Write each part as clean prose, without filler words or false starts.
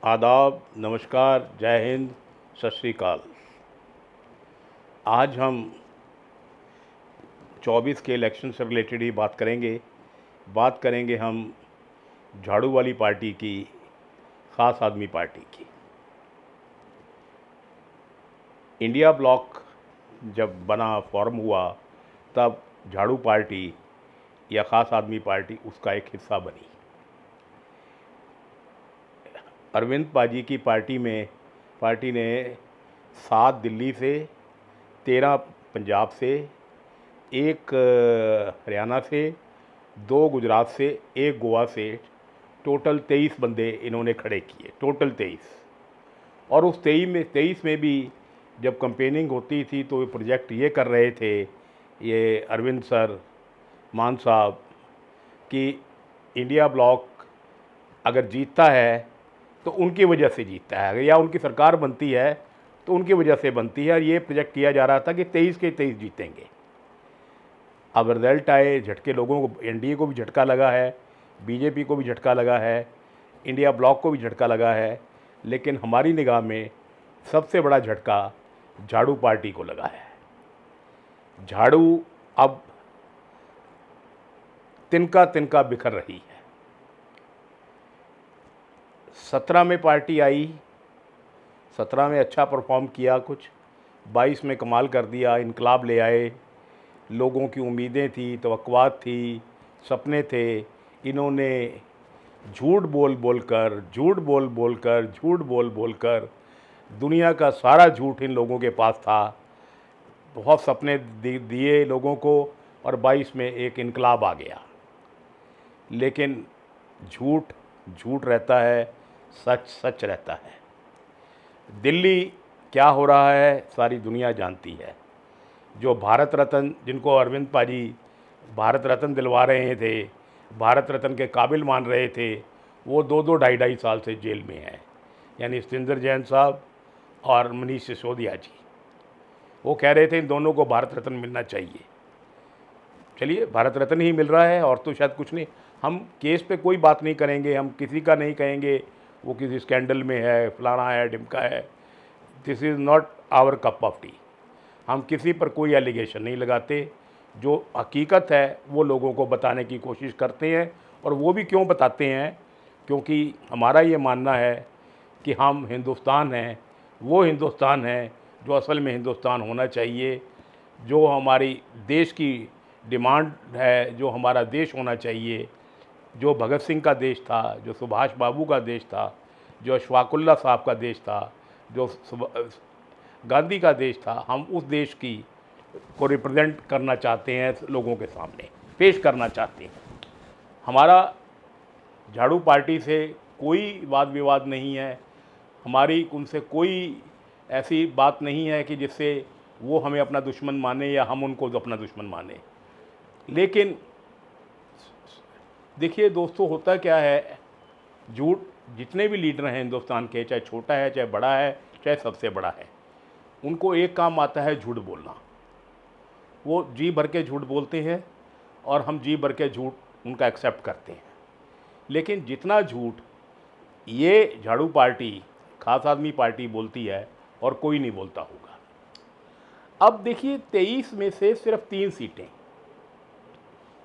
आदाब, नमस्कार, जय हिंद, सत श्री अकाल। आज हम 24 के इलेक्शन से रिलेटेड ही बात करेंगे। बात करेंगे हम झाड़ू वाली पार्टी की, ख़ास आदमी पार्टी की। इंडिया ब्लॉक जब बना, फॉर्म हुआ, तब झाड़ू पार्टी या ख़ास आदमी पार्टी उसका एक हिस्सा बनी। अरविंद पाजी की पार्टी ने 7 दिल्ली से, 13 पंजाब से, 1 हरियाणा से, 2 गुजरात से, 1 गोवा से, टोटल 23 बंदे इन्होंने खड़े किए, टोटल 23। और उस 23 में भी जब कंपेनिंग होती थी तो ये प्रोजेक्ट ये कर रहे थे, ये अरविंद सर, मान साहब, कि इंडिया ब्लॉक अगर जीतता है तो उनकी वजह से जीतता है, या उनकी सरकार बनती है तो उनकी वजह से बनती है। और ये प्रोजेक्ट किया जा रहा था कि 23 के 23 जीतेंगे। अब रिजल्ट आए, झटके लोगों को, एनडीए को भी झटका लगा है, बीजेपी को भी झटका लगा है, इंडिया ब्लॉक को भी झटका लगा है, लेकिन हमारी निगाह में सबसे बड़ा झटका झाड़ू पार्टी को लगा है। झाड़ू अब तिनका तिनका बिखर रही है। 17 में पार्टी आई, 17 में अच्छा परफॉर्म किया कुछ, 22 में कमाल कर दिया, इनकलाब ले आए। लोगों की उम्मीदें थी, तवक्कुआत थी, सपने थे। इन्होंने झूठ बोल बोल कर दुनिया का सारा झूठ इन लोगों के पास था। बहुत सपने दिए लोगों को, और 22 में एक इनकलाब आ गया। लेकिन झूठ झूठ रहता है, सच सच रहता है। दिल्ली क्या हो रहा है सारी दुनिया जानती है। जो भारत रत्न, जिनको अरविंद पाजी भारत रत्न दिलवा रहे थे, भारत रत्न के काबिल मान रहे थे, वो 2-2, 2.5 साल से जेल में हैं। यानी सतिंदर जैन साहब और मनीष सिसोदिया जी। वो कह रहे थे इन दोनों को भारत रत्न मिलना चाहिए। चलिए, भारत रत्न ही मिल रहा है, और तो शायद कुछ नहीं। हम केस पे कोई बात नहीं करेंगे, हम किसी का नहीं कहेंगे वो किसी स्कैंडल में है, फलाना है, ढिमका है। This is not our cup of tea. हम किसी पर कोई एलिगेशन नहीं लगाते। जो हकीकत है वो लोगों को बताने की कोशिश करते हैं। और वो भी क्यों बताते हैं? क्योंकि हमारा ये मानना है कि हम हिंदुस्तान हैं, वो हिंदुस्तान है जो असल में हिंदुस्तान होना चाहिए, जो हमारी देश की डिमांड है, जो हमारा देश होना चाहिए, जो भगत सिंह का देश था, जो सुभाष बाबू का देश था, जो अशफाकुल्ला साहब का देश था, जो गांधी का देश था। हम उस देश की को रिप्रेजेंट करना चाहते हैं, लोगों के सामने पेश करना चाहते हैं। हमारा झाड़ू पार्टी से कोई वाद विवाद नहीं है, हमारी उनसे कोई ऐसी बात नहीं है कि जिससे वो हमें अपना दुश्मन माने या हम उनको अपना दुश्मन माने। लेकिन देखिए दोस्तों, होता क्या है, झूठ, जितने भी लीडर हैं हिंदुस्तान के, चाहे छोटा है, चाहे बड़ा है, चाहे सबसे बड़ा है, उनको एक काम आता है, झूठ बोलना। वो जी भर के झूठ बोलते हैं, और हम जी भर के झूठ उनका एक्सेप्ट करते हैं। लेकिन जितना झूठ ये झाड़ू पार्टी, खास आदमी पार्टी बोलती है, और कोई नहीं बोलता होगा। अब देखिए, 23 में से सिर्फ 3 सीटें,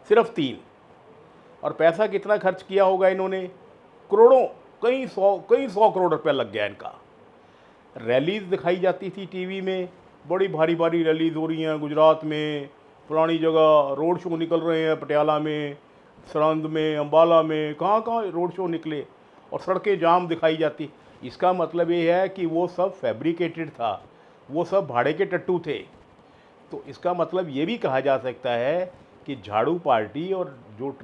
सिर्फ 3। और पैसा कितना खर्च किया होगा इन्होंने? करोड़ों, कई सौ करोड़ रुपया लग गया इनका। रैलीज दिखाई जाती थी टीवी में, बड़ी भारी भारी रैलीज हो रही हैं गुजरात में, पुरानी जगह रोड शो निकल रहे हैं, पटियाला में, सरंद में, अम्बाला में, कहाँ कहाँ रोड शो निकले, और सड़कें जाम दिखाई जाती। इसका मतलब ये है कि वो सब फैब्रिकेटेड था, वो सब भाड़े के टट्टू थे। तो इसका मतलब ये भी कहा जा सकता है कि झाड़ू पार्टी और जो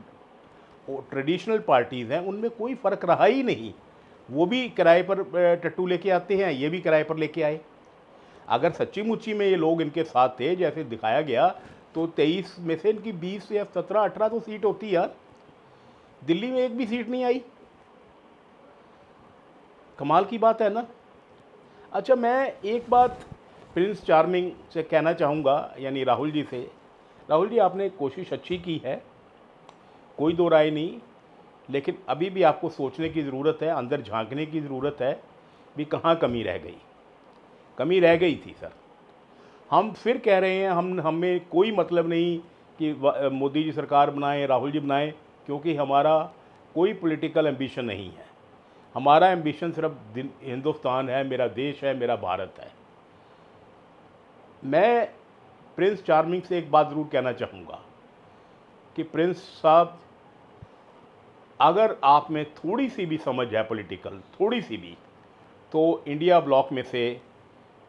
ट्रेडिशनल पार्टीज़ हैं उनमें कोई फ़र्क रहा ही नहीं। वो भी किराए पर टट्टू लेके आते हैं, ये भी किराए पर लेके आए। अगर सच्ची मुच्ची में ये लोग इनके साथ थे जैसे दिखाया गया, तो 23 में से इनकी 20 या 17-18 तो सीट होती यार। दिल्ली में एक भी सीट नहीं आई। कमाल की बात है ना। अच्छा, मैं एक बात प्रिंस चार्मिंग से कहना चाहूँगा, यानी राहुल जी से। राहुल जी, आपने कोशिश अच्छी की है, कोई दो राय नहीं, लेकिन अभी भी आपको सोचने की ज़रूरत है, अंदर झांकने की ज़रूरत है भी कहाँ कमी रह गई। कमी रह गई थी सर। हम फिर कह रहे हैं, हमें कोई मतलब नहीं कि मोदी जी सरकार बनाएं, राहुल जी बनाएं, क्योंकि हमारा कोई पॉलिटिकल एम्बिशन नहीं है। हमारा एम्बिशन सिर्फ हिंदुस्तान है, मेरा देश है, मेरा भारत है। मैं प्रिंस चार्मिंग से एक बात ज़रूर कहना चाहूँगा कि प्रिंस साहब, अगर आप में थोड़ी सी भी समझ है पॉलिटिकल, थोड़ी सी भी, तो इंडिया ब्लॉक में से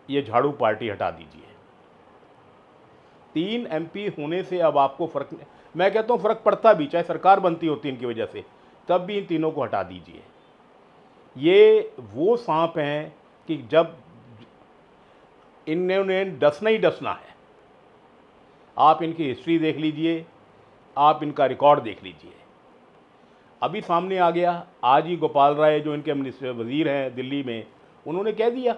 ये झाड़ू पार्टी हटा दीजिए। 3 एमपी होने से अब आपको फ़र्क, मैं कहता हूँ फ़र्क पड़ता भी, चाहे सरकार बनती होती इनकी वजह से, तब भी इन तीनों को हटा दीजिए। ये वो सांप हैं कि जब इन्होंने डसना ही डसना है। आप इनकी हिस्ट्री देख लीजिए, आप इनका रिकॉर्ड देख लीजिए। अभी सामने आ गया, आज ही गोपाल राय जो इनके मिनिस्टर वज़ीर हैं दिल्ली में, उन्होंने कह दिया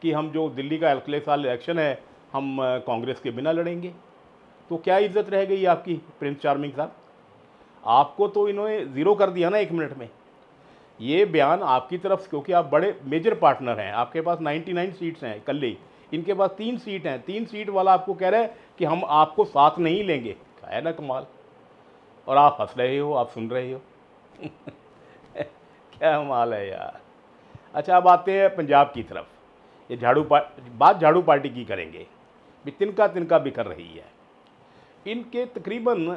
कि हम जो दिल्ली का अगले साल इलेक्शन है हम कांग्रेस के बिना लड़ेंगे। तो क्या इज्जत रह गई आपकी प्रिंस चार्मिंग साहब? आपको तो इन्होंने ज़ीरो कर दिया ना 1 मिनट में। ये बयान आपकी तरफ से, क्योंकि आप बड़े मेजर पार्टनर हैं, आपके पास 99 सीट्स हैं इकल्ले, इनके पास 3 सीट हैं। 3 सीट वाला आपको कह रहा है कि हम आपको साथ नहीं लेंगे। है ना कमाल। और आप हंस रहे हो, आप सुन रहे हो। क्या कमाल है यार। अच्छा, अब आते हैं पंजाब की तरफ। ये बात झाड़ू पार्टी की करेंगे, भी तिनका तिनका बिखर रही है। इनके तकरीबन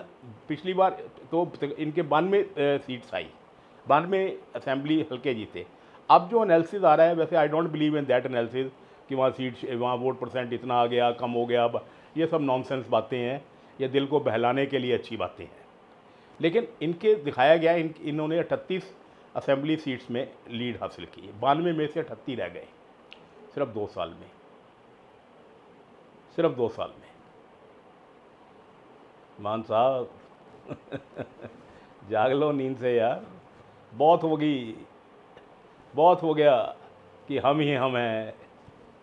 पिछली बार तो इनके 92 सीट्स आई, 92 असेंबली हल्के जीते। अब जो एनालिसिस आ रहा है, वैसे I don't believe in that analysis कि वहाँ वहाँ वोट परसेंट इतना आ गया, कम हो गया। अब ये सब नॉनसेंस बातें हैं, ये दिल को बहलाने के लिए अच्छी बातें हैं। लेकिन इनके दिखाया गया इन्होंने 38 असेंबली सीट्स में लीड हासिल की, 92 में से 38 रह गए सिर्फ 2 साल में, सिर्फ 2 साल में। मान साहब जाग लो नींद से यार, बहुत होगी, बहुत हो गया कि हम ही हम हैं,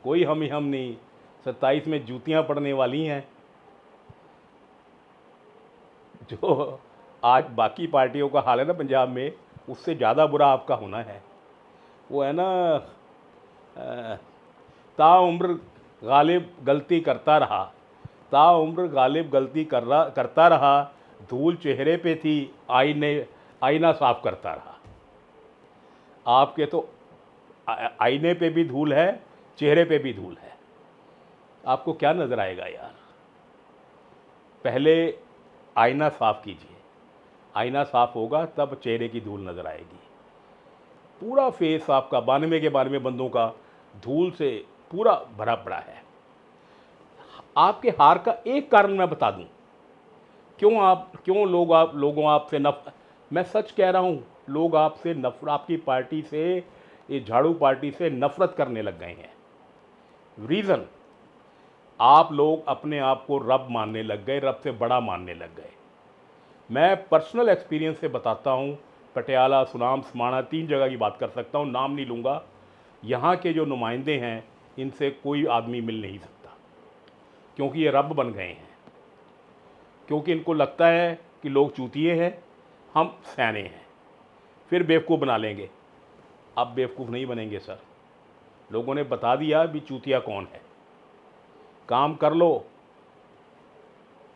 कोई हम ही हम नहीं। 27 में जूतियां पड़ने वाली हैं। जो आज बाकी पार्टियों का हाल है ना पंजाब में, उससे ज़्यादा बुरा आपका होना है। वो है ना, ताउम्र गालिब गलती करता रहा, ताउम्र गालिब गलती करता रहा, धूल चेहरे पे थी, आईना साफ करता रहा। आपके तो आईने पे भी धूल है, चेहरे पे भी धूल है। आपको क्या नज़र आएगा यार? पहले आईना साफ कीजिए, आईना साफ होगा तब चेहरे की धूल नज़र आएगी। पूरा फेस आपका 92 के 92 बंदों का धूल से पूरा भरा पड़ा है। आपके हार का एक कारण मैं बता दूं, क्यों लोगों आपसे मैं सच कह रहा हूं, लोग आपसे नफरत, आपकी पार्टी से, ये झाड़ू पार्टी से नफरत करने लग गए हैं। रीज़न, आप लोग अपने आप को रब मानने लग गए, रब से बड़ा मानने लग गए। मैं पर्सनल एक्सपीरियंस से बताता हूँ, पटियाला, सुनाम, समाना, 3 जगह की बात कर सकता हूँ, नाम नहीं लूँगा। यहाँ के जो नुमाइंदे हैं, इनसे कोई आदमी मिल नहीं सकता, क्योंकि ये रब बन गए हैं। क्योंकि इनको लगता है कि लोग चूतिए हैं, हम सयाने हैं, फिर बेवकूफ़ बना लेंगे। अब बेवकूफ़ नहीं बनेंगे सर, लोगों ने बता दिया भी चूतिया कौन है। काम कर लो।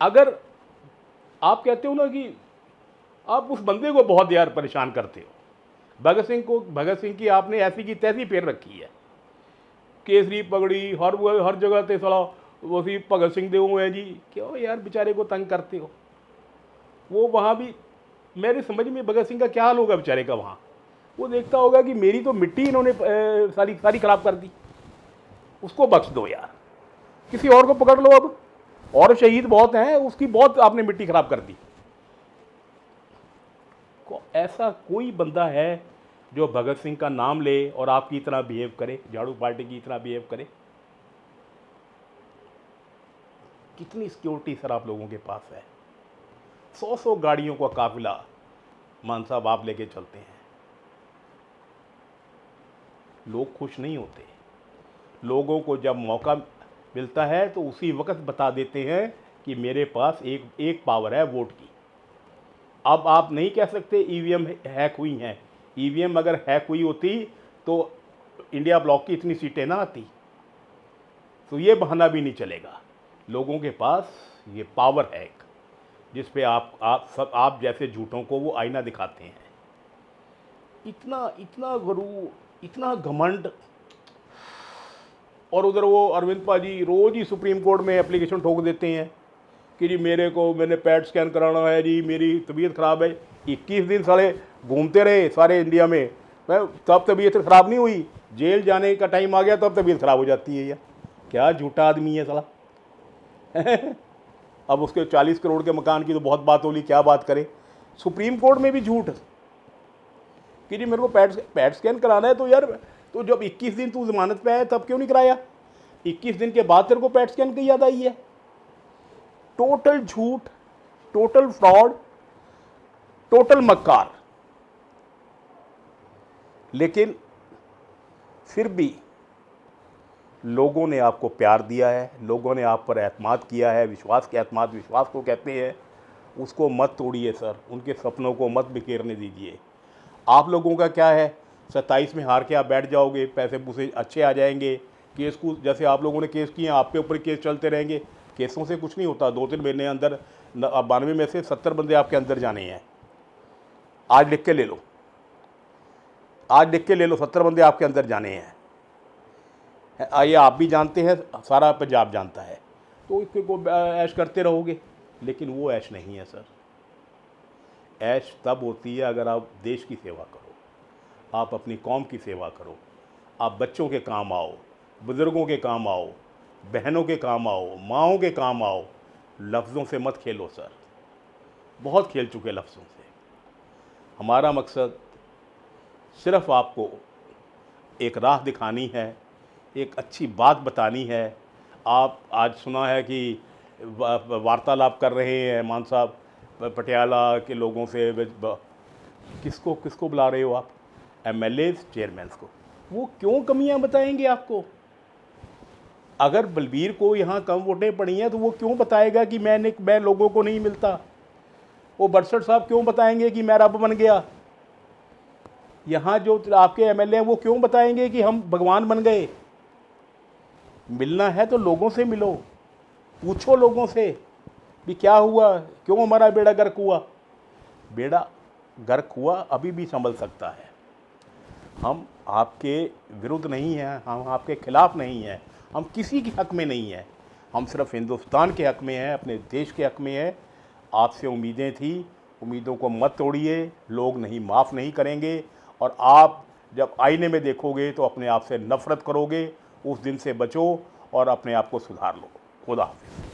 अगर आप कहते हो ना कि आप उस बंदे को बहुत यार परेशान करते हो, भगत सिंह की आपने ऐसी की तैसी पेर रखी है, केसरी पगड़ी हर जगह ते साला वही भगत सिंह देव है जी। क्यों यार बेचारे को तंग करते हो? वो वहाँ भी मेरी समझ में भगत सिंह का क्या हाल होगा बेचारे का वहाँ? वो देखता होगा कि मेरी तो मिट्टी इन्होंने सारी खराब कर दी, उसको बख्श दो यार, किसी और को पकड़ लो अब, और शहीद बहुत हैं, उसकी बहुत आपने मिट्टी खराब कर दी। ऐसा कोई बंदा है जो भगत सिंह का नाम ले और आपकी इतना बिहेव करे, झाड़ू पार्टी की इतना बिहेव करे? कितनी सिक्योरिटी सर आप लोगों के पास है? 100 गाड़ियों का काफिला मान साहब आप लेके चलते हैं। लोग खुश नहीं होते। लोगों को जब मौका मिलता है तो उसी वक्त बता देते हैं कि मेरे पास एक पावर है वोट की। अब आप नहीं कह सकते ईवीएम हैक हुई हैं। ईवीएम अगर हैक हुई होती तो इंडिया ब्लॉक की इतनी सीटें ना आती। तो ये बहाना भी नहीं चलेगा। लोगों के पास ये पावर है एक, जिस पे आप जैसे झूठों को वो आईना दिखाते हैं। इतना इतना गुरूर, इतना घमंड। और उधर वो अरविंद पाजी रोज़ ही सुप्रीम कोर्ट में एप्लीकेशन ठोक देते हैं कि जी मैंने पैट स्कैन कराना है जी, मेरी तबीयत ख़राब है। 21 दिन साले घूमते रहे सारे इंडिया में, तब तबीयत ख़राब नहीं हुई। जेल जाने का टाइम आ गया तब तबीयत ख़राब हो जाती है। यार क्या झूठा आदमी है साला। अब उसके 40 करोड़ के मकान की तो बहुत बात होली, क्या बात करें। सुप्रीम कोर्ट में भी झूठ कि जी मेरे को पैट स्कैन कराना है। तो यार तो जब 21 दिन तू जमानत पे आया तब क्यों नहीं कराया? 21 दिन के बाद तेरे को पैट स्कैन की याद आई है? टोटल झूठ, टोटल फ्रॉड, टोटल मक्कार। लेकिन फिर भी लोगों ने आपको प्यार दिया है, लोगों ने आप पर एतमाद किया है। विश्वास के एतमाद विश्वास को कहते हैं। उसको मत तोड़िए सर, उनके सपनों को मत बिखेरने दीजिए। आप लोगों का क्या है, 27 में हार के आप बैठ जाओगे, पैसे पूसे अच्छे आ जाएंगे, केस को जैसे आप लोगों ने केस किए आपके ऊपर केस चलते रहेंगे। केसों से कुछ नहीं होता। 2-3 महीने अंदर 92 में से 70 बंदे आपके अंदर जाने हैं। आज लिख के ले लो, आज लिख के ले लो, 70 बंदे आपके अंदर जाने हैं। ये आप भी जानते हैं, सारा पंजाब जानता है। तो इसको ऐश करते रहोगे, लेकिन वो ऐश नहीं है सर। ऐश तब होती है अगर आप देश की सेवा करो, आप अपनी कौम की सेवा करो, आप बच्चों के काम आओ, बुज़ुर्गों के काम आओ, बहनों के काम आओ, माँओं के काम आओ। लफ्ज़ों से मत खेलो सर, बहुत खेल चुके लफ्ज़ों से। हमारा मकसद सिर्फ़ आपको एक राह दिखानी है, एक अच्छी बात बतानी है। आप आज सुना है कि वार्तालाप कर रहे हैं मान साहब पटियाला के लोगों से। किसको किसको बुला रहे हो आप? एमएलए चेयरमैन को। वो क्यों कमियां बताएंगे आपको? अगर बलबीर को यहाँ कम वोटें पड़ी हैं तो वो क्यों बताएगा कि मैं लोगों को नहीं मिलता? वो बरसठ साहब क्यों बताएंगे कि मैं रब बन गया? यहाँ जो आपके एमएलए हैं वो क्यों बताएंगे कि हम भगवान बन गए? मिलना है तो लोगों से मिलो, पूछो लोगों से भी क्या हुआ, क्यों हमारा बेड़ा गर्क हुआ। बेड़ा गर्क हुआ अभी भी संभल सकता है। हम आपके विरुद्ध नहीं हैं, हम आपके खिलाफ नहीं हैं, हम किसी के हक़ में नहीं हैं। हम सिर्फ हिंदुस्तान के हक़ में हैं, अपने देश के हक़ में हैं। आपसे उम्मीदें थी, उम्मीदों को मत तोड़िए। लोग नहीं माफ़ नहीं करेंगे। और आप जब आईने में देखोगे तो अपने आप से नफ़रत करोगे। उस दिन से बचो और अपने आप को सुधार लो। खुदा हाफ़िज़।